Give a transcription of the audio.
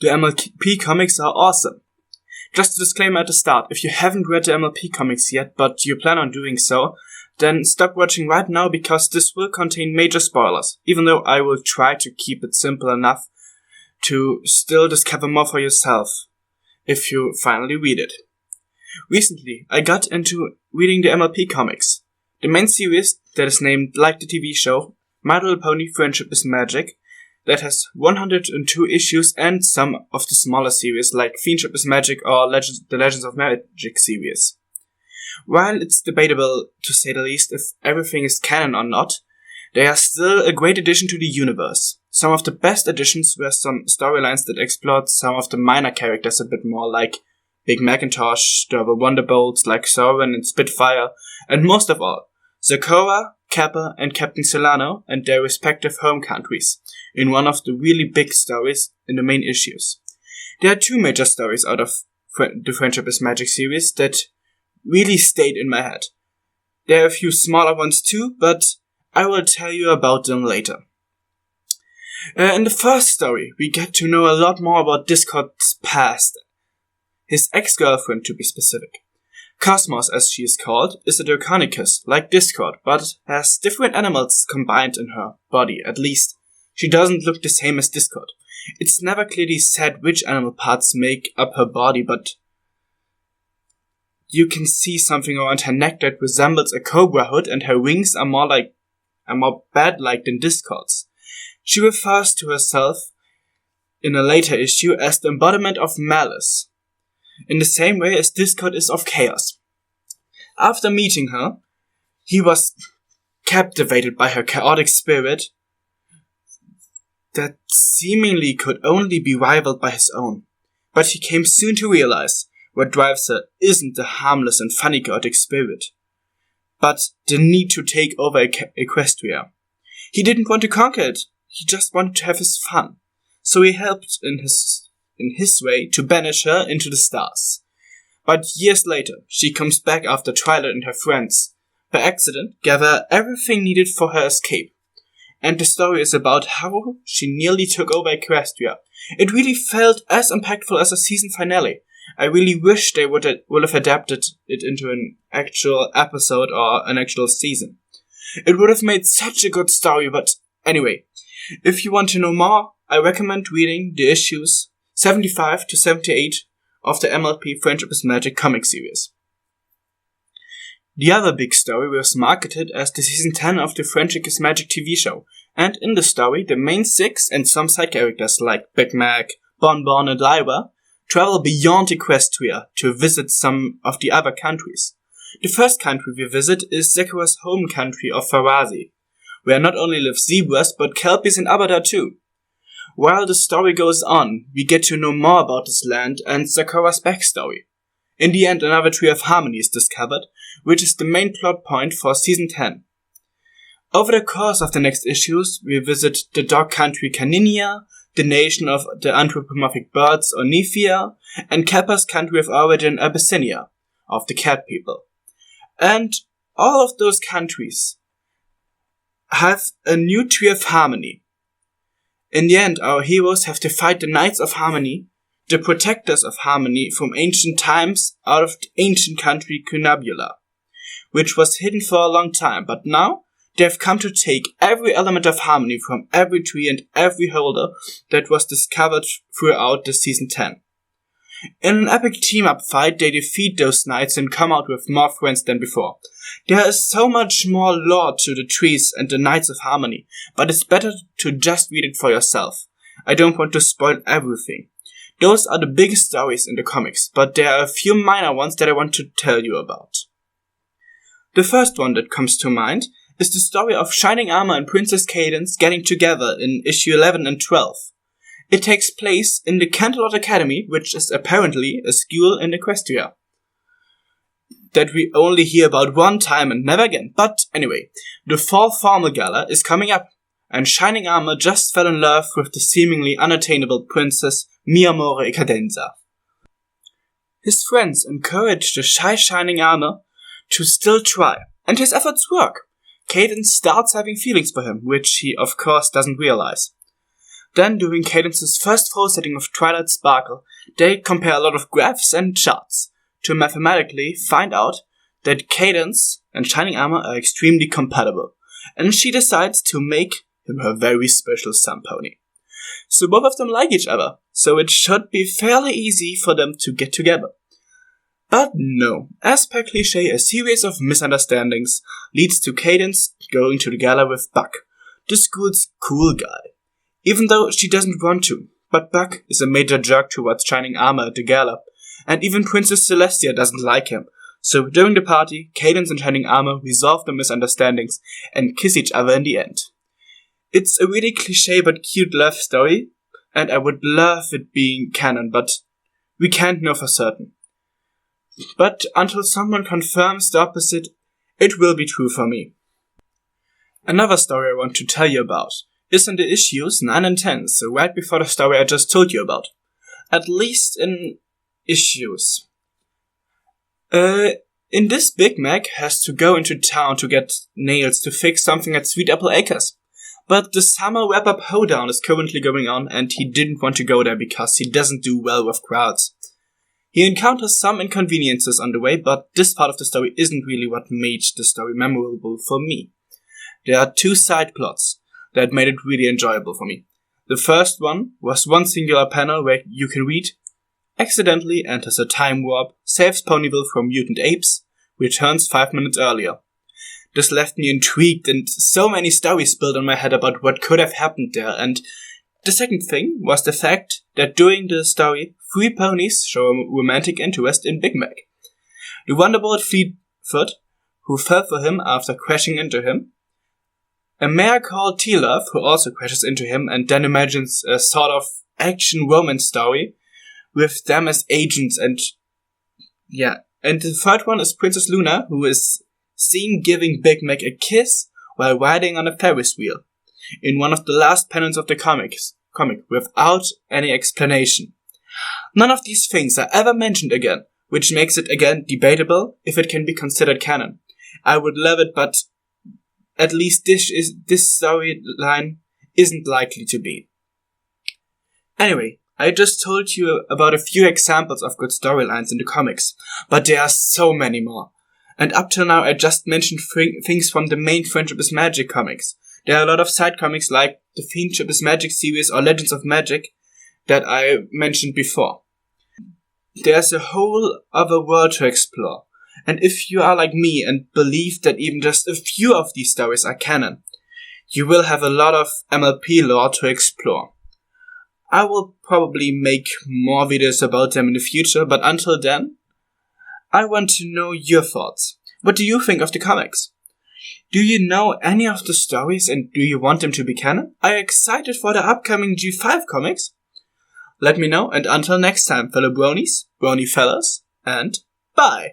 The MLP comics are awesome. Just a disclaimer at the start, if you haven't read the MLP comics yet, but you plan on doing so, then stop watching right now because this will contain major spoilers, even though I will try to keep it simple enough to still discover more for yourself if you finally read it. Recently, I got into reading the MLP comics. The main series, that is named like the TV show, My Little Pony Friendship is Magic, that has 102 issues, and some of the smaller series like Fiendship is Magic or the Legends of Magic series. While it's debatable, to say the least, if everything is canon or not, they are still a great addition to the universe. Some of the best additions were some storylines that explored some of the minor characters a bit more, like Big Macintosh, there were Wonderbolts like Soren and Spitfire, and most of all, Sakura, Kappa, and Captain Solano and their respective home countries, in one of the really big stories in the main issues. There are two major stories out of the Friendship is Magic series that really stayed in my head. There are a few smaller ones too, but I will tell you about them later. In the first story, we get to know a lot more about Discord's past. His ex-girlfriend, to be specific. Cosmos, as she is called, is a Draconicus, like Discord, but has different animals combined in her body, at least. She doesn't look the same as Discord. It's never clearly said which animal parts make up her body, but you can see something around her neck that resembles a cobra hood, and her wings are more bat-like than Discord's. She refers to herself in a later issue as the embodiment of malice, in the same way as Discord is of chaos. After meeting her, he was captivated by her chaotic spirit that seemingly could only be rivaled by his own. But he came soon to realize what drives her isn't the harmless and funny chaotic spirit, but the need to take over Equestria. He didn't want to conquer it, he just wanted to have his fun. So he helped in his way to banish her into the stars. But years later, she comes back after Twilight and her friends, by accident, gather everything needed for her escape. And the story is about how she nearly took over Equestria. It really felt as impactful as a season finale. I really wish they would have adapted it into an actual episode or an actual season. It would have made such a good story, but anyway, if you want to know more, I recommend reading the issues 75 to 78 of the MLP Friendship is Magic comic series. The other big story was marketed as the season 10 of the Friendship is Magic TV show, and in the story, the main six and some side characters like Big Mac, Bonbon and Lyra travel beyond Equestria to visit some of the other countries. The first country we visit is Sakura's home country of Farazi, where not only live zebras but kelpies and abada too. While the story goes on, we get to know more about this land and Sakura's backstory. In the end, another tree of harmony is discovered, which is the main plot point for season 10. Over the course of the next issues, we visit the dog country Caninia, the nation of the anthropomorphic birds Onifia, and Kappa's country of origin Abyssinia, of the cat people. And all of those countries have a new tree of harmony. In the end, our heroes have to fight the Knights of Harmony, the protectors of harmony from ancient times, out of the ancient country Cunabula, which was hidden for a long time, but now they have come to take every element of harmony from every tree and every holder that was discovered throughout the season 10. In an epic team-up fight, they defeat those knights and come out with more friends than before. There is so much more lore to the trees and the Knights of Harmony, but it's better to just read it for yourself. I don't want to spoil everything. Those are the biggest stories in the comics, but there are a few minor ones that I want to tell you about. The first one that comes to mind is the story of Shining Armor and Princess Cadence getting together in issue 11 and 12. It takes place in the Canterlot Academy, which is apparently a school in Equestria that we only hear about one time and never again. But anyway, the fall formal gala is coming up, and Shining Armor just fell in love with the seemingly unattainable princess Mi Amore Cadenza. His friends encourage the shy Shining Armor to still try, and his efforts work. Cadence starts having feelings for him, which he of course doesn't realize. Then, during Cadence's first full setting of Twilight Sparkle, they compare a lot of graphs and charts to mathematically find out that Cadence and Shining Armor are extremely compatible, and she decides to make him her very special sun pony. So both of them like each other, so it should be fairly easy for them to get together. But no, as per cliche, a series of misunderstandings leads to Cadence going to the gala with Buck, the school's cool guy. Even though she doesn't want to, but Buck is a major jerk towards Shining Armor at the gala, and even Princess Celestia doesn't like him. So during the party, Cadence and Shining Armor resolve the misunderstandings and kiss each other in the end. It's a really cliche but cute love story, and I would love it being canon, but we can't know for certain. But until someone confirms the opposite, it will be true for me. Another story I want to tell you about is in the issues 9 and 10, so right before the story I just told you about. At least in issues. In this, Big Mac has to go into town to get nails to fix something at Sweet Apple Acres. But the summer wrap-up hoedown is currently going on, and he didn't want to go there because he doesn't do well with crowds. He encounters some inconveniences on the way, but this part of the story isn't really what made the story memorable for me. There are two side plots that made it really enjoyable for me. The first one was one singular panel where you can read, accidentally enters a time warp, saves Ponyville from mutant apes, returns 5 minutes earlier. This left me intrigued and so many stories built in my head about what could have happened there, and the second thing was the fact that during the story, 3 ponies show a romantic interest in Big Mac. The Wonderbolt Fleetfoot, who fell for him after crashing into him, a mare called T-Love, who also crashes into him and then imagines a sort of action romance story with them as agents, and the third one is Princess Luna, who is seen giving Big Mac a kiss while riding on a Ferris wheel in one of the last panels of the comic without any explanation. None of these things are ever mentioned again, which makes it again debatable if it can be considered canon. I would love it, but at least this storyline isn't likely to be. Anyway, I just told you about a few examples of good storylines in the comics, but there are so many more. And up till now I just mentioned things from the main Friendship is Magic comics. There are a lot of side comics like the Friendship is Magic series or Legends of Magic that I mentioned before. There's a whole other world to explore, and if you are like me and believe that even just a few of these stories are canon, you will have a lot of MLP lore to explore. I will probably make more videos about them in the future, but until then, I want to know your thoughts. What do you think of the comics? Do you know any of the stories and do you want them to be canon? Are you excited for the upcoming G5 comics? Let me know, and until next time, fellow bronies, brony fellas, and bye!